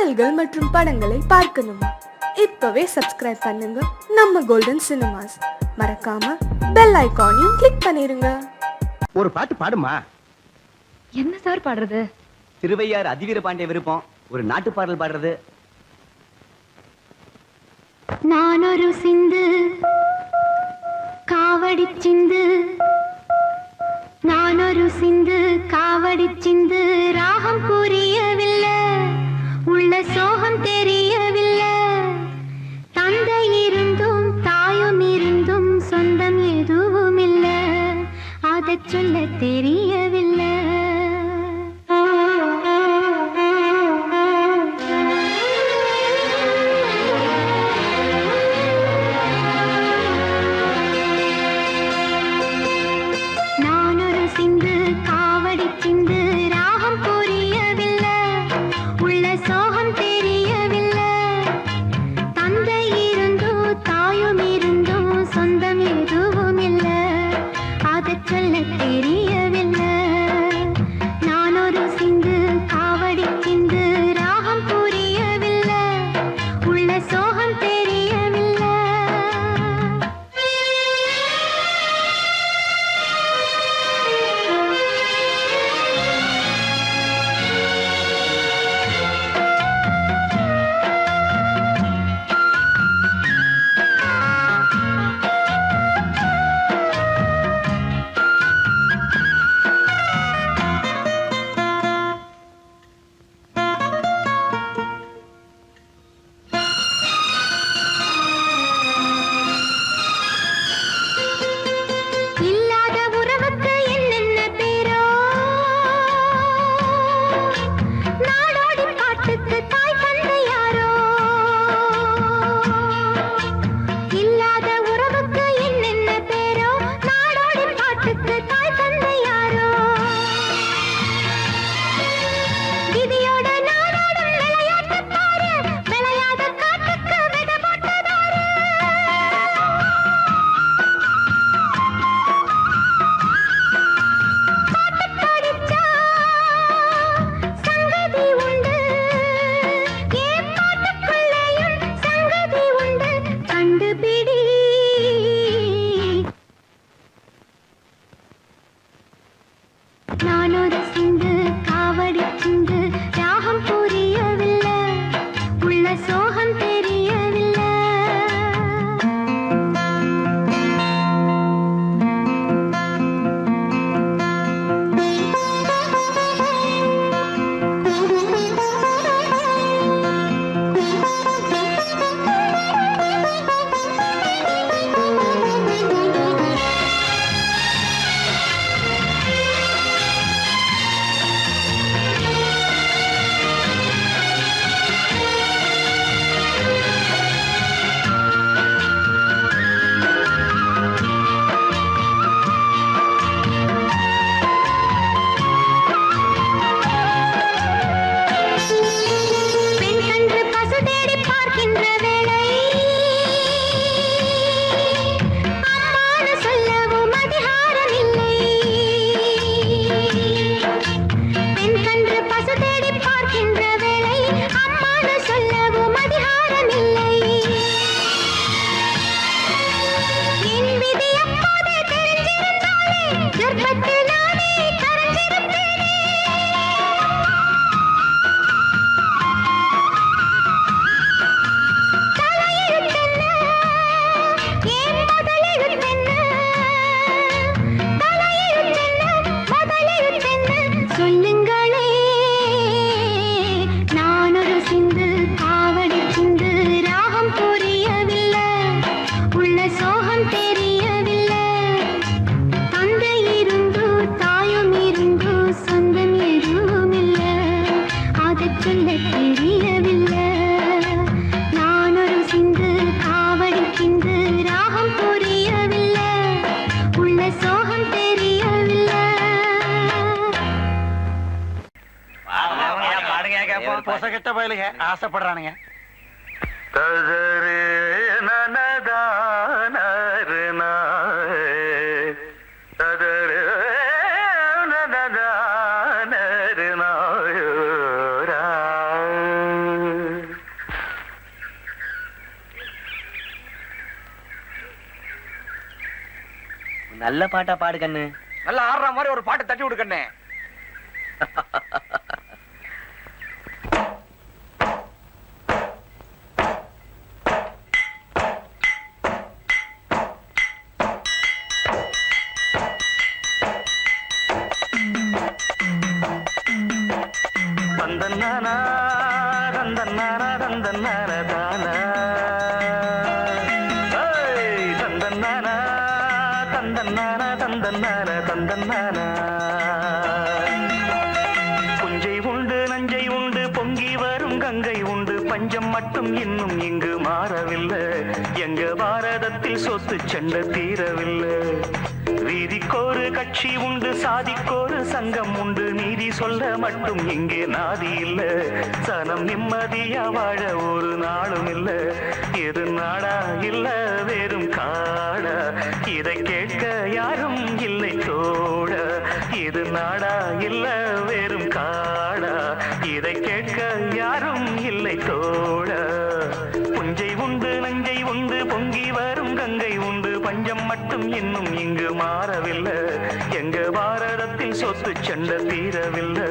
பாடல்கள் மற்றும் படங்களை பார்க்கணுமா? இப்பவே சப்ஸ்கிரைப் பண்ணுங்க நம்ம கோல்டன் சினிமாஸ். மறக்காம பெல் ஐகானையும் கிளிக் பண்ணிருங்க. ஒரு பாட்டு பாடுமா? என்ன சார் பாடுறது? திருவையார் அதிவீர பாண்டிய விருப்பம், ஒரு நாட்டு பாடல் பாடுறது. நான் ஒரு சிந்து காவடி சிந்து, நான் ஒரு சிந்து காவடி சிந்து, ராகம் புரியவில்லை, உள்ள சோகம் தெரியவில்லை, தந்தை இருந்தும் தாயும் இருந்தும் சொந்தம் எதுவும் இல்லை, அதை சொல்ல தெரியவில்லை. பொசகட்ட பயலுங்க ஆசைப்படுறானுங்க. நல்ல பாட்டா பாடு கண்ணு. நல்லா ஆடுற மாதிரி ஒரு பாட்டை தட்டி விடுக்கண்ணே. தந்தன்னானா தந்தன்னானா தந்தன்னானா தானா ஏய் தந்தன்னானா தந்தன்னானா தந்தன்னானா தந்தன்னானா புஞ்சை உண்டு நஞ்சை உண்டு பொங்கி வரும் கங்கை உண்டு பஞ்சம் மட்டும் இன்னும் இங்கு மாறவில்லை எங்க பாரதத்தில் சொத்து சண்டை தீரவில்லை வீதிக்கோரு கட்சி உண்டு சாதிக்கோரு சங்கம் உண்டு நீதி சொல்ல மட்டும் இங்கே நாதி இல்ல சனம் நிம்மதியா வாழ ஒரு நாளும் இல்ல எது நாடா இல்ல வெறும் காடா இதை கேட்க யாரும் இல்லை தோட இது நாடா இல்ல வெறும் காடா இதை கேட்க யாரும் இல்லை தோட புஞ்சை உண்டு நஞ்சை உண்டு பொங்கி வரும் கங்கை உண்டு பஞ்சம் மட்டும் இன்னும் இங்கு மாறவில்லை எங்க பாரதத்தில் சொத்து சண்டை தீரவில்லை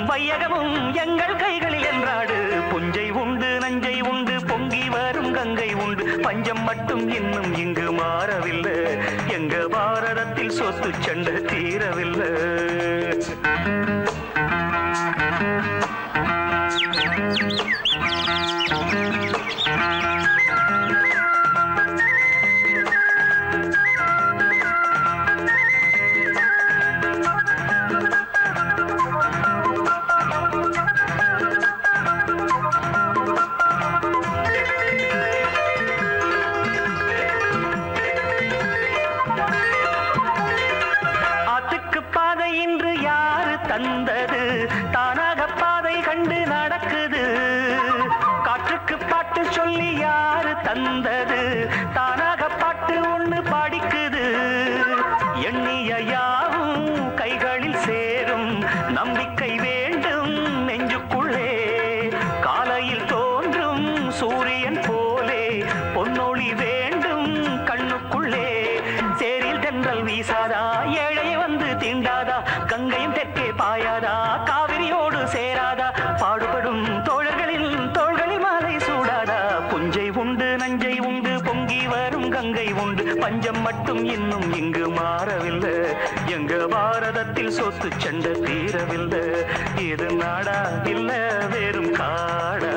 வையகமும் எங்கள் கைகளில் என்றாடு புஞ்சை உண்டு நஞ்சை உண்டு பொங்கி வரும் கங்கை உண்டு பஞ்சம் மட்டும் இன்னும் இங்கு மாறவில்லை எங்க பாரதத்தில் சொத்து சண்டை தீரவில்லை தந்தது தானாக பாதை கண்டு நடக்குது காற்றுக்கு பாட்டு சொல்லி யாரு தந்தது தானாக பாட்டு ஒண்ணு படிக்குது எண்ணிய யாவும் கைகளில் சேரும் நம்பிக்கை வேண்டும் நெஞ்சுக்குள்ளே காலையில் தோன்றும் சூரியன் போலே பொன்னொளி வேண்டும் கண்ணுக்குள்ளே சேரில் தென்றல் வீசாதா ஏழையை வந்து தீண்டாதா கங்கையும் தெற்கே பாயாதா காவிரியோடு சேராதா பாடுபடும் தோழர்களின் தோள்களில் மாலை சூடாதா புஞ்சை உண்டு நஞ்சை உண்டு பொங்கி வரும் கங்கை உண்டு பஞ்சம் மட்டும் இன்னும் இங்கு மாறவில்லை எங்க பாரதத்தில் சொத்து சண்டை தீரவில்லை இது நாடா இல்ல வெறும் காடா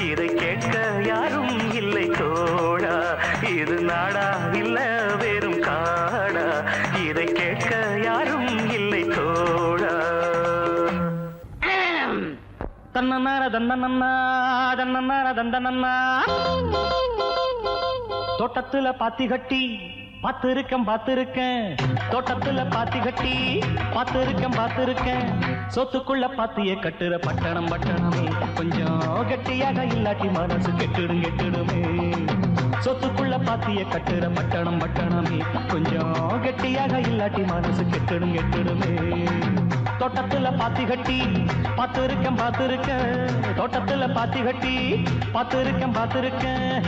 இதை கேட்க யாரும் இல்லை தோழா இது நாடா இல்ல வெறும் காடா இதை கேட்க யாரும் இல்லை தோழா தன்னன்னார தந்தனன்னா தன்னன்னார தந்தனன்னா தோட்டத்துல பாத்தி கட்டி பாத்திருக்கேன் தோட்டத்துல பாத்தி கட்டி பாத்திருக்கேன் சொத்துக்குள்ள பாத்திய கட்டுற பட்டணமே கொஞ்சம் கெட்டியாக இல்லாட்டி மனசு கெட்டுடுமே சொத்துக்குள்ள பாத்திய கட்டுற பட்டணமே கொஞ்சம் கெட்டியாக இல்லாட்டி மனசு கெட்டுடுமே தோட்டத்துல பாத்தி கட்டி பாத்திருக்கேன் தோட்டத்துல பாத்தி கட்டி பாத்திருக்கேன்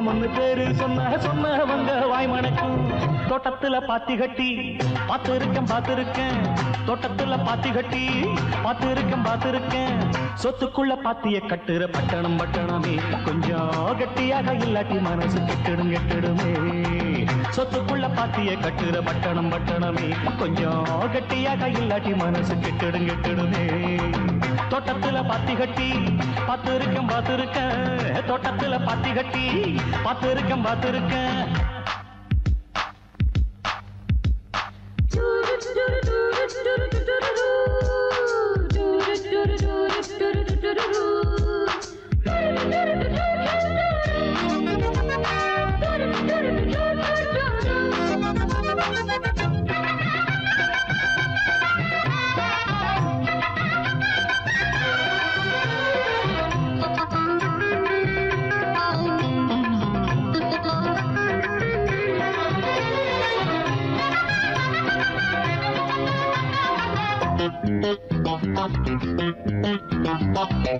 தங்கம்னு பேரு சொன்னவங்க வாய்மணக்கும். தோட்டத்துல பாத்தி கட்டி பார்த்திருக்கேன் தோட்டத்துல பாத்தி கட்டி பார்த்திருக்கேன். சொத்துக்குள்ள பாத்திய கட்டுற பட்டணமே கொஞ்சம் கட்டியாக இல்லாட்டி மனசு கெட்டுடுமே. சொத்துக்குள்ள பாத்திய கட்டுற பட்டணமே கொஞ்சம் கட்டியாக இல்லாட்டி மனசு கெட்டுடுமே. தோட்டத்துல பாத்தி கட்டி பார்த்திருக்கேன் தோட்டத்துல பாத்தி கட்டி பார்த்திருக்கேன்.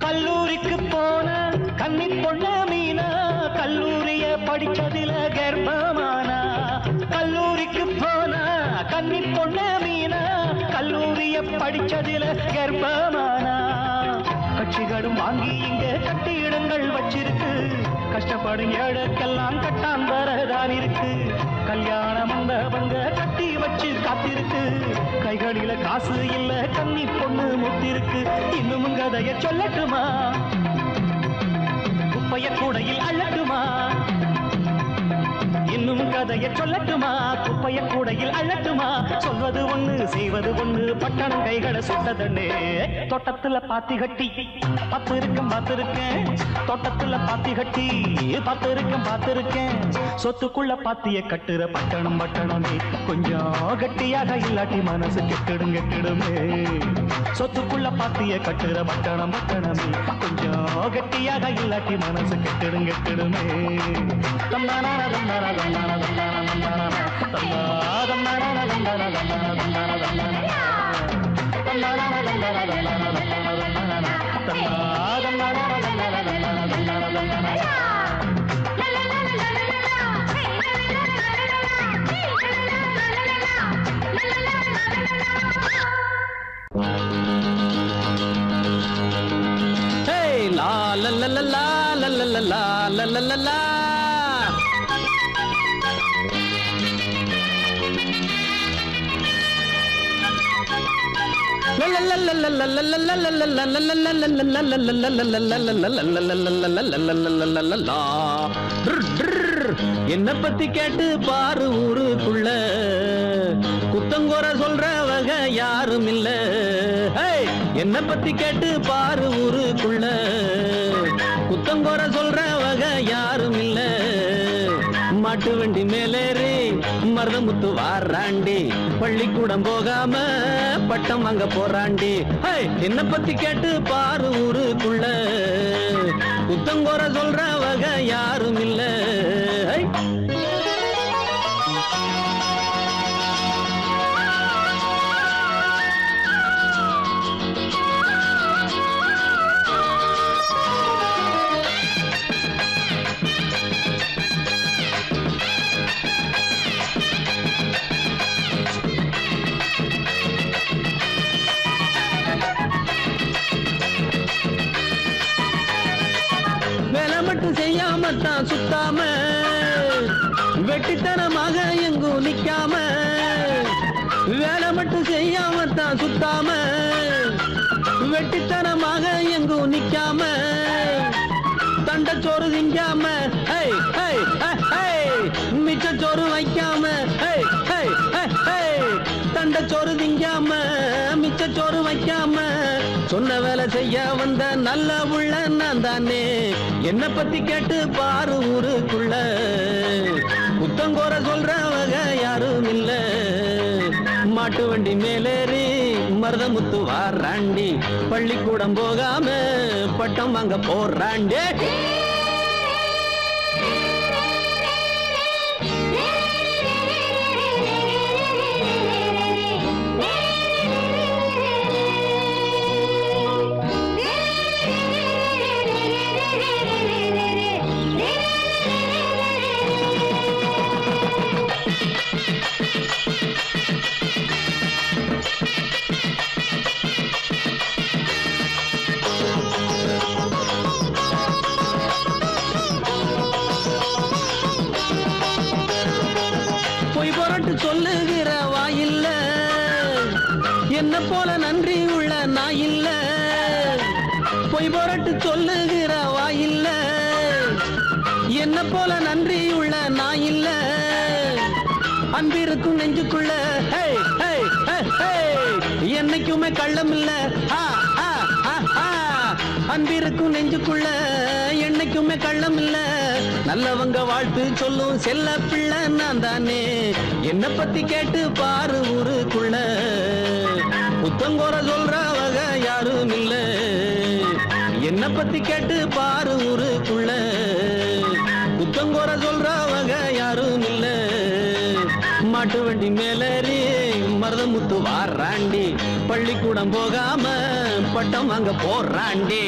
கல்லூரிக்கு போன கன்னி பொண்ண மீனா கல்லூரிய படிச்சதில கர்ப்பமானா. கல்லூரிக்கு போன கன்னி பொண்ண மீனா கல்லூரிய படிச்சதில கர்ப்பமானா. கட்சிகளும் வாங்கி இங்க கட்டிடங்கள் வச்சிருக்கு. கஷ்டப்படும் ஏழைக்கெல்லாம் கட்டான் வரதான் இருக்கு. கல்யாண மண்டபங்க கட்டி வச்சு காத்திருக்கு. கைகளில காசு இல்ல கன்னி பொண்ணு முத்திருக்கு. இன்னும் கதைய சொல்லட்டுமா குப்பைய கூடையில் அள்ளட்டுமா. இன்னும் கதைய சொல்லட்டுமா குப்பைய கூடையில் அள்ளட்டுமா. சொல்வது ஒண்ணு செய்வது ஒண்ணு பட்டணம் கைகளை சுட்டதண்ணே. தோட்டத்துல பாத்தி கட்டி பார்த்திருக்கேன் தோட்டத்துல பாத்தி கட்டி பார்த்திருக்கேன். சொத்துக்குள்ள பாத்திய கட்டுற பட்டணமே கொஞ்சம் கட்டியாக இல்லாட்டி மனசு கெட்டுடுமே. சொத்துக்குள்ள பாத்திய கட்டுற பட்டணமே கொஞ்சம் கட்டியாக இல்லாட்டி மனசு கெட்டுடுமே. Hey, la la la la la la la la la la la la. என்ன பத்தி கேட்டு பாரு ஊருக்குள்ள குத்தங்கோர சொல்றவங்க யாரும் இல்ல. என்ன பத்தி கேட்டு பாரு ஊருக்குள்ள குத்தங்கோர சொல்றவங்க யாரும் இல்ல. மாட்டு வண்டி மேலேறி மருதமுத்து வாராண்டி பள்ளிக்கூடம் போகாம பட்டம் வாங்க போறாண்டி. என்ன பத்தி கேட்டு பாரு ஊருக்குள்ள குத்தங்கோர சொல்றவங்க யாரும் இல்ல. செய்யாமத்தான் சுத்தாம வெட்டித்தனமாக எங்கும் நிக்காம. வேலை மட்டும் செய்யாமத்தான் சுத்தாம வெட்டித்தனமாக எங்கும் நிக்காம. தண்டச்சோறு திங்காம மிச்சச்சோறு வைக்காம. தண்டச்சோறு திங்காம மிச்சச்சோறு வைக்காம. சொன்ன வேலை செய்ய வந்த நல்ல உள்ள நான் தானே. என்ன பத்தி கேட்டு பாரு ஊருக்குள்ள குத்தங்கோர சொல்றவங்க யாரும் இல்ல. மாட்டு வண்டி மேலேறி மருதமுத்து வாராண்டி பள்ளிக்கூடம் போகாம பட்டம் வாங்க போறாண்டே. என்ன போல நன்றி உள்ள நான் இல்ல, பொய் புரட்டு சொல்லுகிற வாயில்ல. என்ன போல நன்றி உள்ள நான் இல்ல, அன்பிருக்கும் நெஞ்சுக்குள்ள ஹே, ஹே, ஹே, ஹே. என்னைக்குமே கள்ளம் இல்ல, அன்பிருக்கும் நெஞ்சுக்குள்ள என்னைக்குமே கள்ளம் இல்ல. நல்லவங்க வாழ்த்து சொல்லும் செல்ல பிள்ளை நான் தானே. என்ன பத்தி கேட்டு பாரு ஊருக்குள்ள, புத்தங்கோர சொல்றவங்க யாரும் இல்ல. என்ன பத்தி கேட்டு பாரு ஊருக்குள்ள, புத்தங்கோர சொல்றவங்க யாரும் இல்ல. மாட்டு வண்டி மேலேறி மருதமுத்து வாராண்டி, பள்ளிக்கூடம் போகாம பட்டம் வாங்க போறாண்டி.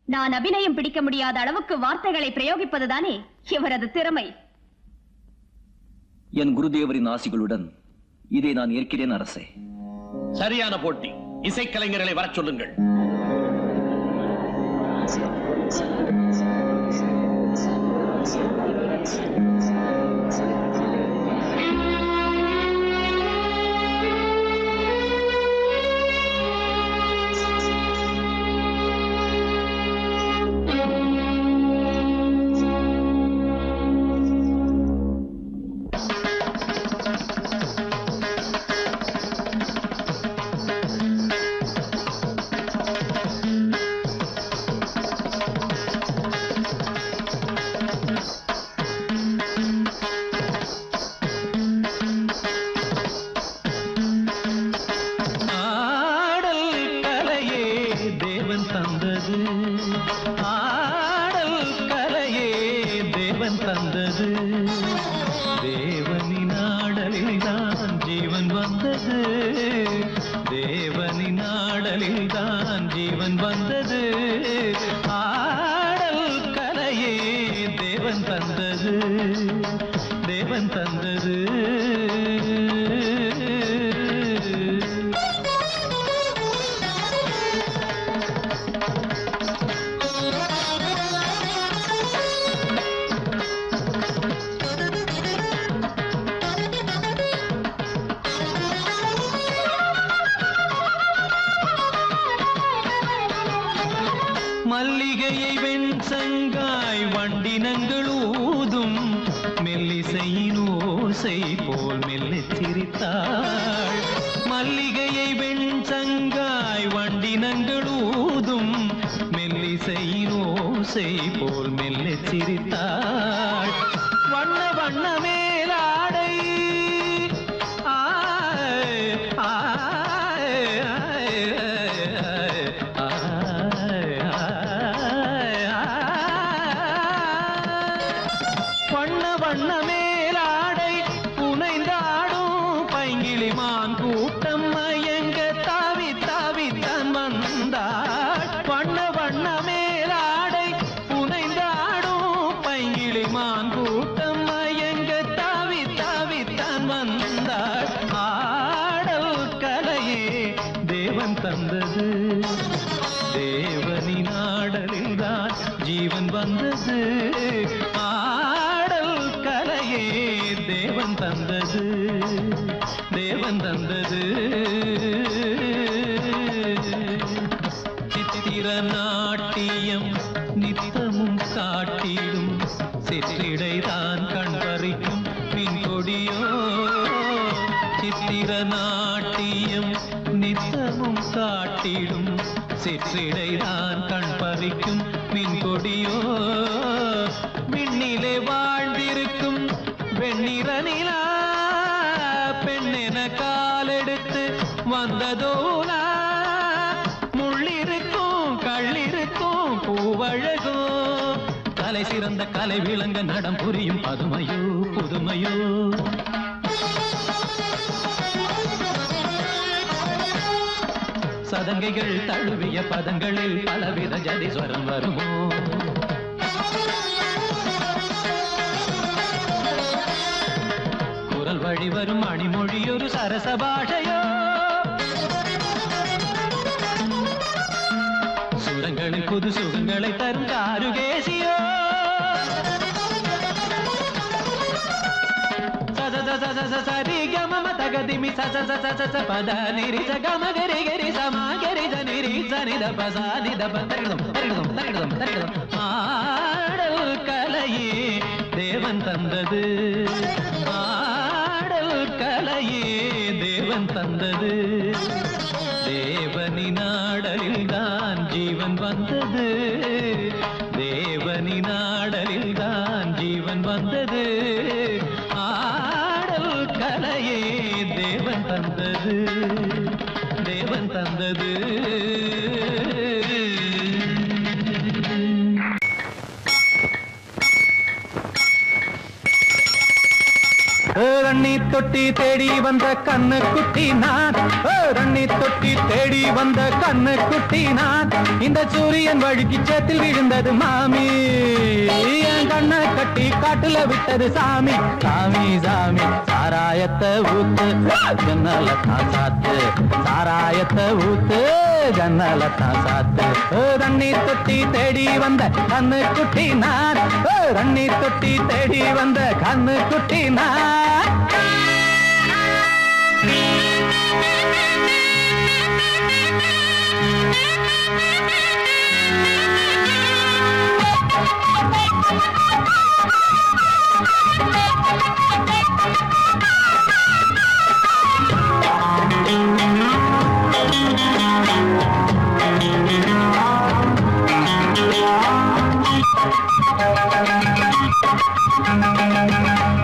நான் அபிநயம் பிடிக்க முடியாத அளவுக்கு வார்த்தைகளை பிரயோகிப்பதுதானே இவரது திறமை. என் குருதேவரின் ஆசிகளுடன் இதை நான் ஏற்கிறேன் அரசே. சரியான போட்டி. இசைக்கலைஞர்களை வரச் சொல்லுங்கள். மல்லிகையை வெண்சங்காய் வண்டினங்கள் ஊதும் மெல்லிசையின் ஓசை போல் மெல்லச் சிரித்தாள். மல்லிகையை வெண்சங்காய் வண்டினங்கள் ஊதும் மெல்லிசையின் ஓசை போல் மெல்லச் சிரித்தாள். வண்ண வண்ண மேலாடை வண்ண மேலாடை புனைந்தாடும் பைங்கிளிமான் கூட்டம் மயங்க தாவி தாவித்தான் வந்தாள். வண்ண வண்ண மேலாடை புனைந்தாடும் பைங்கிளிமான் கூட்டம் மயங்க தாவி தாவித்தான் வந்தாள். ஆடல் கலையே தேவன் தந்தது, தேவனின் ஆடலில்தான் ஜீவன் வந்தது. தேவன் தந்தது, தேவன் தந்தது. சித்திர நாட்டியம் நித்தமும் காட்டிடும் சிற்றிடைதான் கண் பறிக்கும் பின்கொடியோ. சித்திர நாட்டியம் நித்தமும் காட்டிடும் சிற்றிடைதான் கண் பறிக்கும் பின்கொடியோ. விண்ணிலே வாழ்ந்திருக்கும் வெண்ணிற நிலா பெண்ணென காலெடுத்து வந்ததோலா. முள்ளிருக்கும் கள்ளிருக்கும் பூவழகோ, கலை சிறந்த கலை விளங்க நடம் புரியும் பதுமையோ புதுமையோ. சதங்கைகள் தழுவிய பதங்களில் பலவித ஜதிஸ்வரம் வருமோ. குரல் வழி வரும் அணிமொழியொரு சரச பாஷையோ. சுரங்களில் புது சுகங்களை தரும் காருகேசியோ. சரி கம தகதிமி ச பத நிரி சகம கரி கரி சமா கரி ஜனிரி சனித பசானித பந்தரிடம் தரிடம் தரிடம் தரிடம். ஆடல் கலையே தேவன் தந்தது, ஆடல் கலையே தேவன் தந்தது. தேவனின் ஆடலில் தான் ஜீவன் வந்தது, தேவனின் ஆடலில் தான் ஜீவன் வந்தது. ஆடல் கலையே தேவன் தந்தது, தேவன் தந்தது. கண்ணி தொட்டி தேடி வந்த கண்ணு குட்டி நான், தண்ணி தொட்டி தேடி வந்த கண்ணு குட்டி நான். இந்த சூரியன் வழுக்கி சேத்தில் விழுந்தது மாமி, என் கண்ணை கட்டி காட்டுல விட்டது சாமி. சாமி சாமி சாராயத்தை ஊத்து ஜன்னல தான் சாத்து, சாராயத்தை ஊத்து ஜன்னல தான் சாத்து. தண்ணி தொட்டி தேடி வந்த கண்ணு குட்டி நான், தண்ணி தொட்டி தேடி வந்த கண்ணு குட்டி நான்.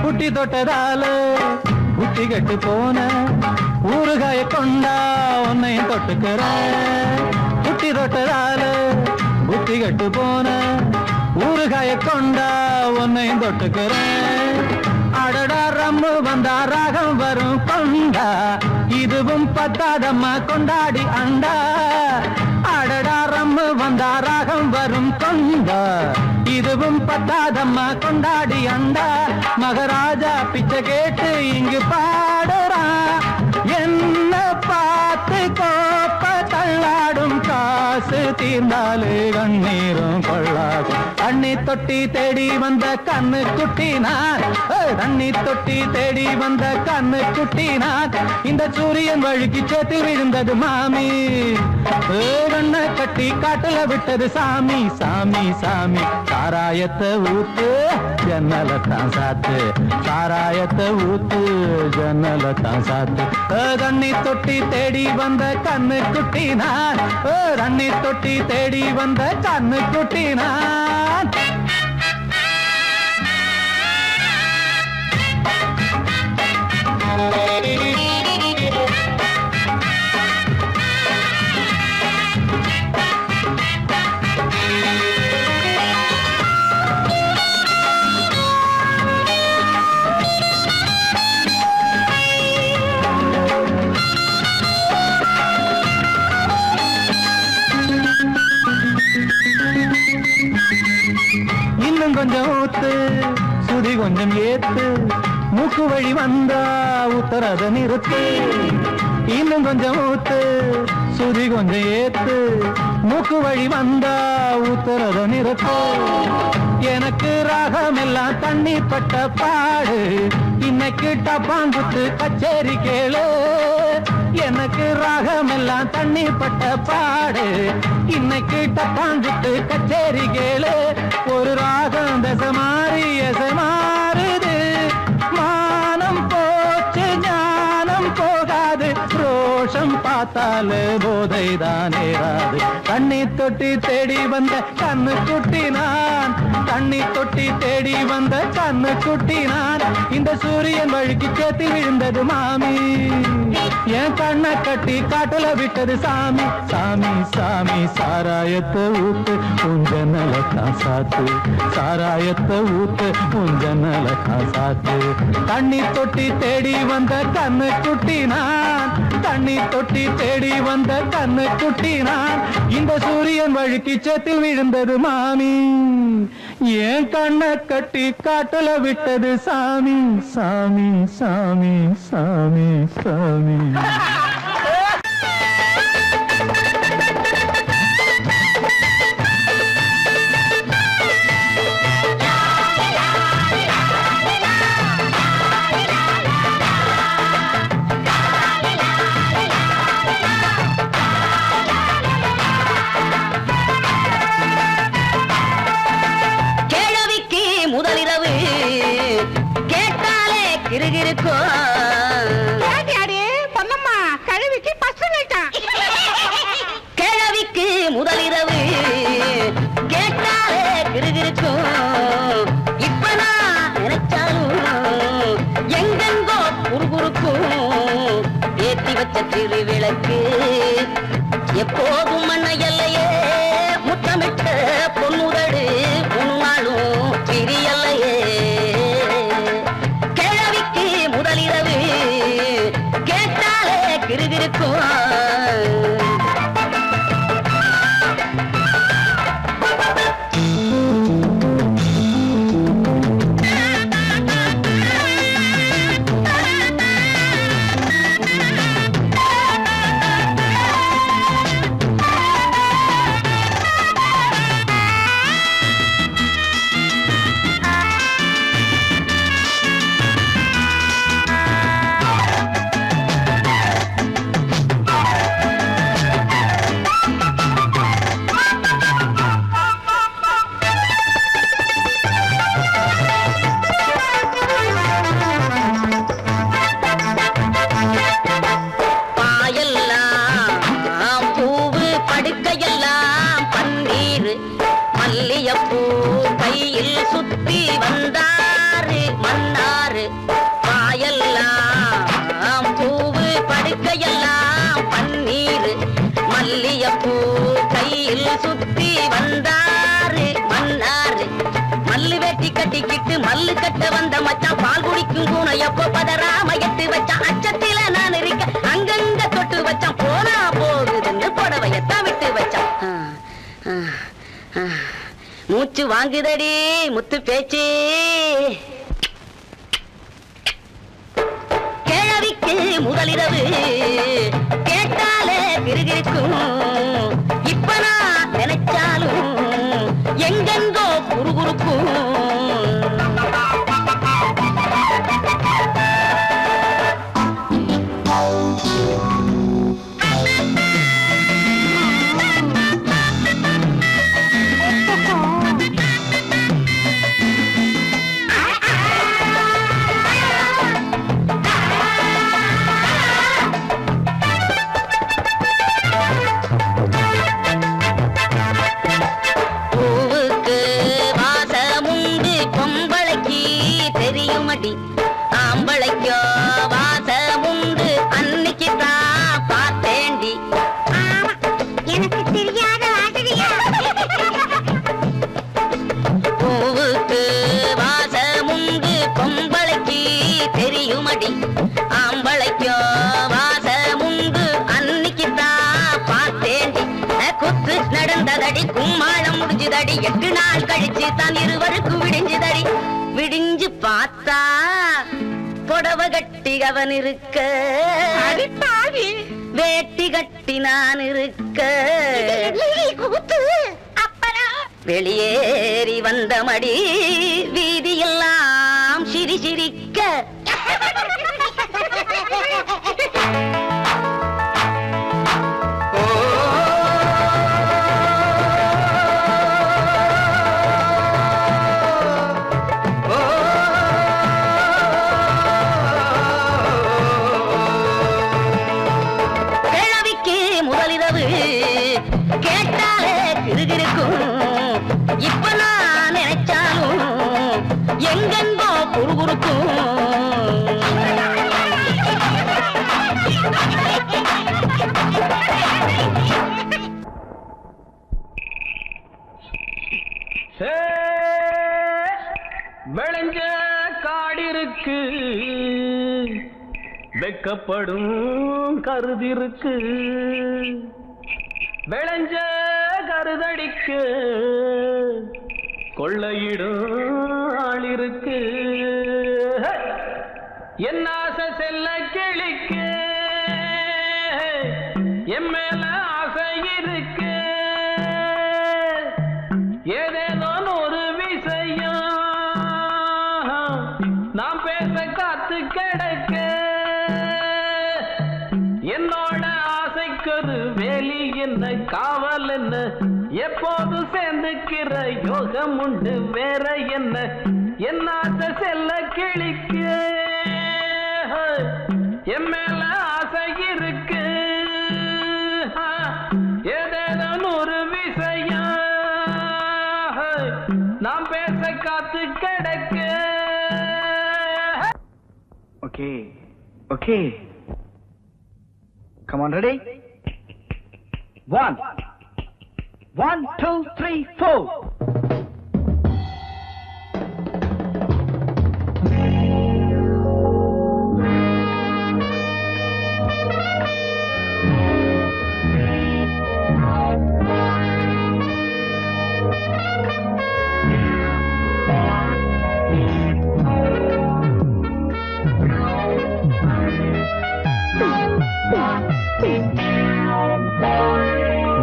புட்டி தொட்டதால புட்டி கட்டு போன ஊறுகாய கொண்டா உன்னையும் தொட்டுக்கிற. புட்டி தொட்டதால புட்டி கட்டு போன ஊறுகாய கொண்டா உன்னையும் தொட்டுக்கிற. அடடா ரம்மு வந்தா ராகம் வரும் கொண்டா, இதுவும் பத்தாதம்மா கொண்டாடி அண்டா. அடடா ரம்மு வந்தா ராகம் வரும் கொண்டா, இதுவும் பத்தாதம்மா கொண்டாடி அண்டா. மகாராஜா பிச்சை கேட்டு இங்கு பாடுறான், என்ன பார்த்து கோப்ப தள்ளாடும் காசு தீர்ந்தாலே கண்ணீரும் கொள்ளாகும். தண்ணி தொட்டி தேடி வந்த கண்ணு குட்டி நான், தண்ணி தொட்டி தேடி வந்த கண்ணு குட்டி நான். இந்த சூரியன் வழுக்கி சேத்தில் விழுந்தது மாமி, கண்ணை கட்டி காட்டுல விட்டது சாமி. சாமி சாமி சாராயத்தை ஊத்து ஜன்னல தான் சாத்து, சாராயத்தை ஊத்து ஜன்னல தான் சாத்து. தண்ணி தொட்டி தேடி வந்த கண்ணு குட்டி நான், தண்ணி தொட்டி தேடி வந்த கண்ணு குட்டி நான். இன்னும் கொஞ்சம் ஊத்து சுதி கொஞ்சம் ஏத்து, மூக்கு வழி வந்தா உத்தரத நிறுத்து. இன்னும் கொஞ்சம் ஊத்து சுதி கொஞ்சம் ஏத்து, மூக்கு வழி வந்தா உத்தரத நிறுத்து. எனக்கு ராகம் எல்லாம் தண்ணி பட்ட பாடு, இன்னைக்கு டப்பாங்குத்து கச்சேரி கேளு. எனக்கு ராகம் எல்லாம் தண்ணி பட்ட பாடு, இன்னைக்கு டப்பாங்குத்து கச்சேரி கேளு. ஒரு ராகம் தசை மாறி எசை மாறுது, மானம் போச்சு ஞானம் போகாது, ரோஷம் பார்த்தாலே போதை தான் ஏறாது. தண்ணி தொட்டி தேடி வந்த கண்ணு குட்டி நான், தண்ணி தொட்டி தேடி வந்த கண்ணு குட்டி நான். இந்த சூரியன் வழுக்கி சேத்தி விழுந்தது மாமி, என் கண்ணை கட்டி காட்டுல விட்டது சாமி. சாமி சாமி சாராயத்தை ஊத்து உஞ்சனல தான் சாத்து, சாராயத்தை ஊத்து உஞ்சனல தான் சாத்து. தண்ணி தொட்டி தேடி வந்த கண்ணு குட்டி நான், தண்ணி தொட்டி தேடி வந்த கண்ணு குட்டி நான். இந்த சூரியன் வழுக்கி சேத்தில் விழுந்தது மாமி, என் கண்ணை கட்டி காட்டுல விட்டது சாமி. சாமி சாமி சாமி சாமி. முதலிரவு கேட்டாலே கிருகிருக்கோ. பொன்னம்மா கழுவிக்கு கிழவிக்கு முதலிரவு கேட்டாலே கிருகிருக்கோ. இப்ப நான் நினைச்சாலும் எங்கெங்கோ குறுகுறுக்கும். ஏற்றி வச்ச திருவிளக்கு எப்போதும் மண்ண எல்லையே, முத்தமிட்ட பொன்னுதடு முன்னாலும் சிறியல்லையே. கிழவிக்கு முதலிரவு மல்லியப்பூ கையில் சுத்தி வந்தாரு மன்னாரு வாயெல்லாம் பூவு படுக்கையெல்லாம் பன்னீர் மல்லியப்பூ கையில் சுத்தி வந்தாரு மன்னாரு மல்லு வெட்டி கட்டிக்கிட்டு மல்லு கட்ட வந்த மச்சான் பால் குடிக்கும் பூனை எப்போ பதறாம எட்டு வச்சான் அச்சத்தில நான் இருக்க அங்கங்க தொட்டு வச்சான் போனா போகுதுன்னு புடவையத்தான் விட்டு வச்சான் மூச்சு வாங்குதடி முத்து பேச்சு கிழவிக்கு முதலிரவு கேட்டாலே கிருகிருக்கும் இப்ப நான் நினைச்சாலும் எங்கெங்கோ குறுகுறுக்கும் ஆம்பளைக்கோ வாசமுண்டு அன்னைக்கு தான் பார்த்தேண்டி எனக்கு தெரியாத பூவுக்கு வாசமுண்டு பொம்பளைக்கு தெரியுமடி ஆம்பளைக்கோ வாசமுண்டு அன்னைக்கு தான் பார்த்தேண்டி குத்து நடந்ததடி கும்மாளம் முடிஞ்சுதடி 8 நாள் கழிச்சு தான் இருவருக்கு விடிஞ்சுதடி விடிஞ்சு பார்த்தா புடவை கட்டி அவன் இருக்க வேட்டி கட்டி நான் இருக்க வெளியேறி வந்த மடி வீதியெல்லாம் சிரி சிரிக்க கேட்டாலே கிருகிருக்கும் இப்ப நான் நினைச்சாலும் எங்கெங்கோ குறுகுறுக்கும் விளைஞ்ச காடிருக்கு வெக்கப்படும் கருதிருக்கு விளைஞ்ச கருதடிக்கு கொள்ளையிடும் ஆளிருக்கு என் ஆசை செல்ல கிளிக்கு என் மேல ஆசை இருக்கு ஏதேதோ ஒரு விஷயம் நாம் பேச காத்து கிடக்க என்னோட ஆசைக்கொரு வேலி என்ன காவல் என்ன எப்போது சேர்ந்துக்கிற யோகம் உண்டு வேற என்ன என் ஆசை செல்ல கிளிக்கு என் மேல ஆசை இருக்கு ஏதேதோ ஒரு விஷயம் நாம் பேச காத்து கிடக்க okay okay Come on, ready? 1, 2, 3, 4.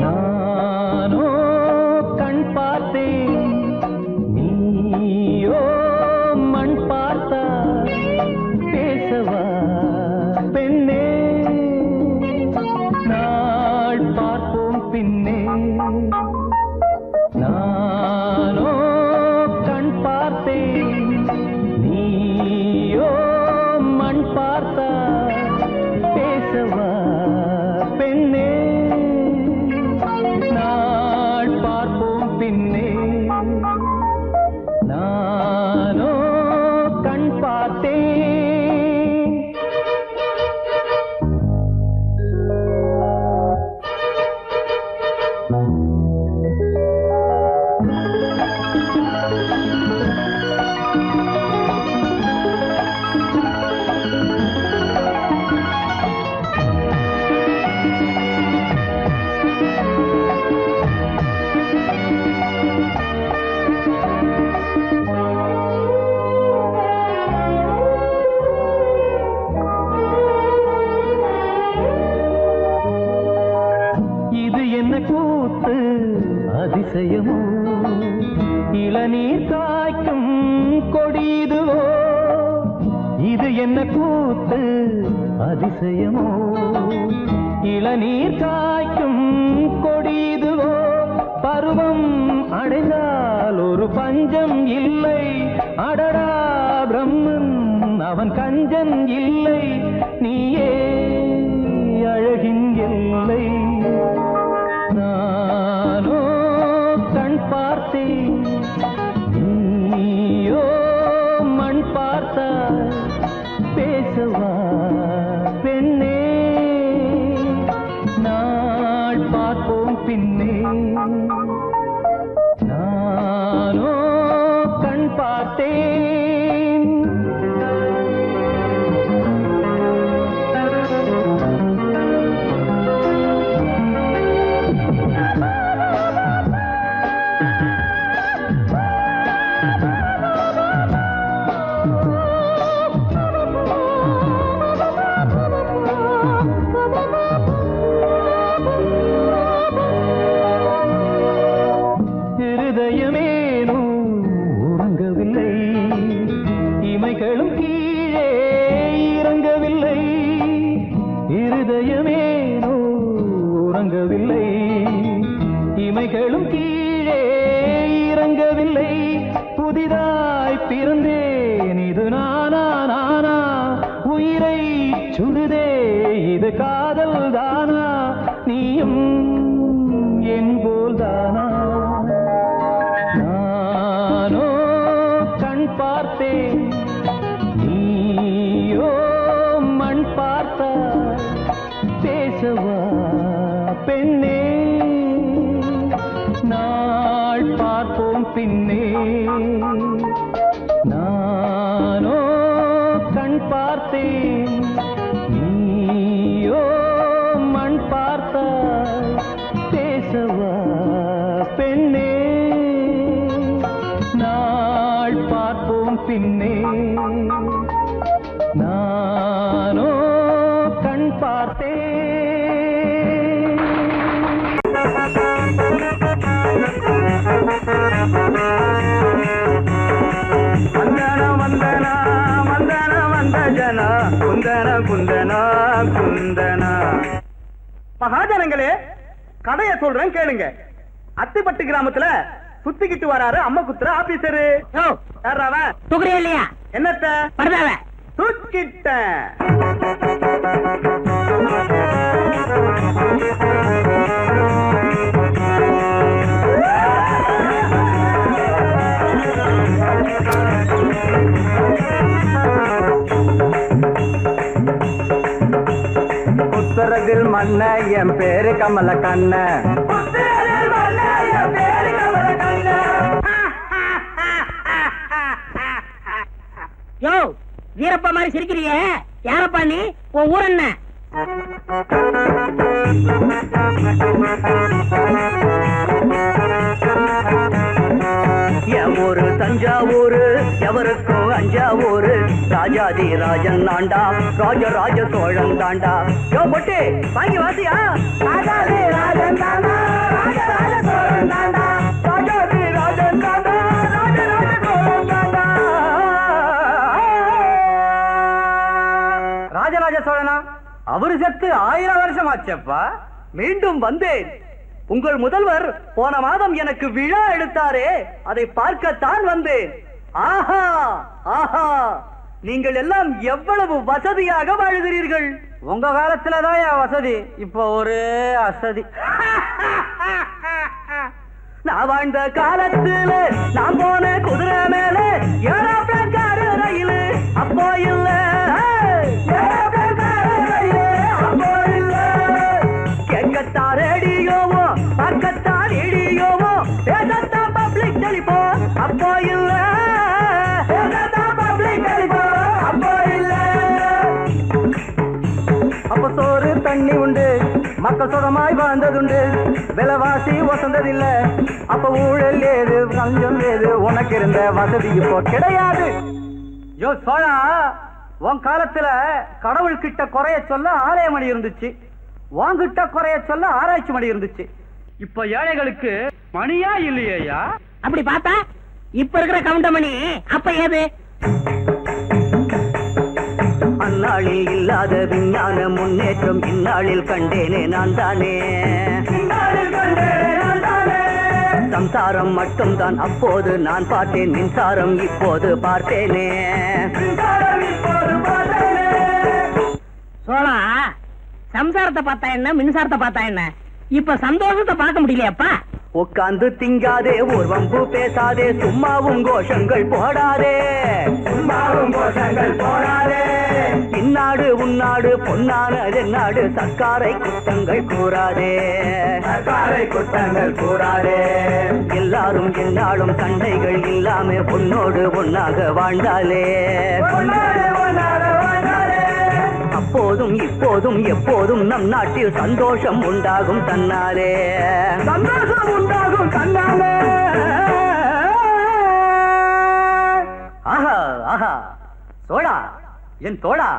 நானோ கண் பார்த்தேன் நீயோ மண் பார்த்தா பேசவா பெண்ணே நாள் பார்ப்போம் பின்னே நானோ கண் பார்த்தேன் நீயோ மண் பார்த்தா பேசவா பெண்ணே நாள் பார்ப்போம் பின்னே நானோ கண் பார்த்தேன். கூத்து அதிசயமோ இளநீர் காய்க்கும் கொடிதுவோ இது என்ன கூத்து அதிசயமோ இளநீர் காய்க்கும் கொடிதுவோ பருவம் அடைந்தால் ஒரு பஞ்சம் இல்லை அடடா பிரம்மன் அவன் கஞ்சன் இல்லை நீயே அழகின் எல்லை நானோ கண் பார்த்தேன் நீயோ மண் பார்த்தாய் பேசவா பெண்ணே நாள் பார்ப்போம் பின்னே நானோ கண் பார்த்தேன் இமைகளும் கீழே இறங்கவில்லை புதிதாய் பிறந்தேன் இது நானா நானா உயிரை சுடுதே இது காதல் தானா நீயும் என் போல் தானா நானோ கண் பார்த்தேன் நீயோ மண் பார்த்தாய் பேசவா பெண்ணே நாள் பார்ப்போம் பின்னே நானோ கண் பார்த்தேன் நீயோ மண் பார்த்தாய் பேசவா பெண்ணே நாள் பார்ப்போம் பின்னே நானோ கண் பார்த்தேன் வந்தன வந்தன வந்தன வந்த ஜன குந்தன குந்தன குந்தன மகாஜனங்களே கதைய சொல்றேன் கேளுங்க அத்திப்பட்டு கிராமத்துல சுத்திக்கிட்டு வராரு அம்மா குத்துற ஆபீசரு துக்குறியா இல்லையா என்னத்த பரதாவ தூக்கிட்ட உத்தரத்தில் மண்ண என் பேரு கமல கண்ண யோ வீரப்பா மாதிரி சிரிக்கிறியே யாரப்பா நீ உன் ஊர் என்ன என் ஊரு தஞ்சாவூரு எவருக்கும் அஞ்சாவூரு ராஜாதி ராஜன் தாண்டா ராஜராஜ சோழன் தாண்டா யோ பொட்டு வாங்கி வாசியா ராஜாதி ராஜன் தாண்டா ராஜராஜ சோழன் தாண்டா ராஜாதி ராஜன் தாண்டா ராஜராஜ சோழன் தாண்டா ராஜராஜ சோழனா அவரு செத்து 1000 வருஷம் ஆச்சப்பா மீண்டும் வந்தேன் உங்கள் முதல்வர் போன மாதம் எனக்கு விழா எடுத்தாரே அதை பார்க்கத்தான் வந்தேன் ஆஹா ஆஹா நீங்கள் எல்லாம் எவ்வளவு வசதியாக வாழ்கிறீர்கள் உங்க காலத்துலதான் வசதி இப்போ ஒரே அசதி நான் வாழ்ந்த காலத்துல நான் போன குதிரை மேல ஏரோப்ளேன் காரு ரயில் அப்போ இல்ல ஏரோப்ளேன் காரு ரயில் அப்போ இல்ல கேட்கத்தா ரேடியோவோ பார்க்கத்தா ரேடியோவோ பேசத்தா பப்ளிக் டெலிபோன் அப்போ இல்ல பேசத்தா பப்ளிக் டெலிபோன் அப்போ இல்ல அப்ப சோறு தண்ணி உண்டு மக்கள் சுகமாய் வாழ்ந்ததுண்டு விலைவாசி வசந்ததில்ல அப்ப ஊழல் ஏது லஞ்சம் ஏது உனக்கு இருந்த வசதி இப்போ கிடையாது யோ சோழா உன் காலத்துல கடவுள் கிட்ட குறைய சொல்ல ஆலய மணி இருந்துச்சு வாங்கிட்ட குறைய சொல்ல ஆராய்ச்சி மணி இருந்துச்சு இப்ப ஏழைகளுக்கு மணியா இல்லையா அப்படி பார்த்தா இப்ப இருக்கிற கவுண்டமணி அப்ப ஏது அந்நாளில் இல்லாத விஞ்ஞான முன்னேற்றம் இந்நாளில் கண்டேனே நான் தானே சம்சாரம் மட்டும்தான் அப்போது நான் பார்த்தேன் மின்சாரம் இப்போது பார்த்தேனே சோழா சம்சாரத்தை பார்த்தா என்ன மின்சாரத்தை பார்த்தா என்ன இப்ப சந்தோஷத்தை பார்க்க முடியலையாப்பா உட்கார்ந்து திங்காதே ஊர்வம்பு பேசாதே சும்மாவும் கோஷங்கள் போடாதே சும்மாவும் கோஷங்கள் போடாதே இந்நாடு உன்னாடு பொன்னானது நாடு சர்க்காரை குற்றங்கள் கூறாதே சர்க்காரை குற்றங்கள் கூறாதே எல்லாரும் என்னாலும் சண்டைகள் இல்லாம உன்னோடு ஒன்னாக வாழ்ந்தாலே அப்போதும் இப்போதும் எப்போதும் நம் நாட்டில் சந்தோஷம் உண்டாகும் தன்னாலே சந்தோஷம் உண்டாகும் தன்னாலே ஆஹா ஆஹா சோழா என் தோழா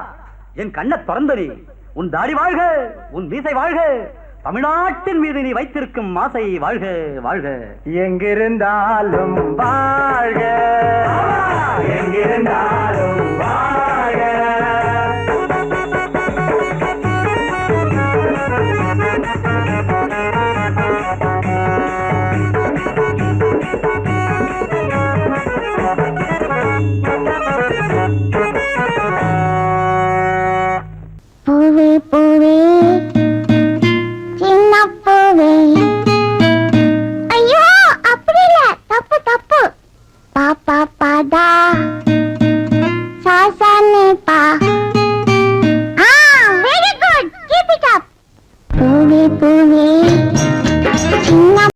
என் கண்ணை திறந்தனி உன் தாடி வாழ்க உன் மீசை வாழ்க தமிழ்நாட்டின் மீது நீ வைத்திருக்கும் ஆசை வாழ்க வாழ்க எங்கிருந்தாலும் வாழ்க எங்கிருந்தாலும்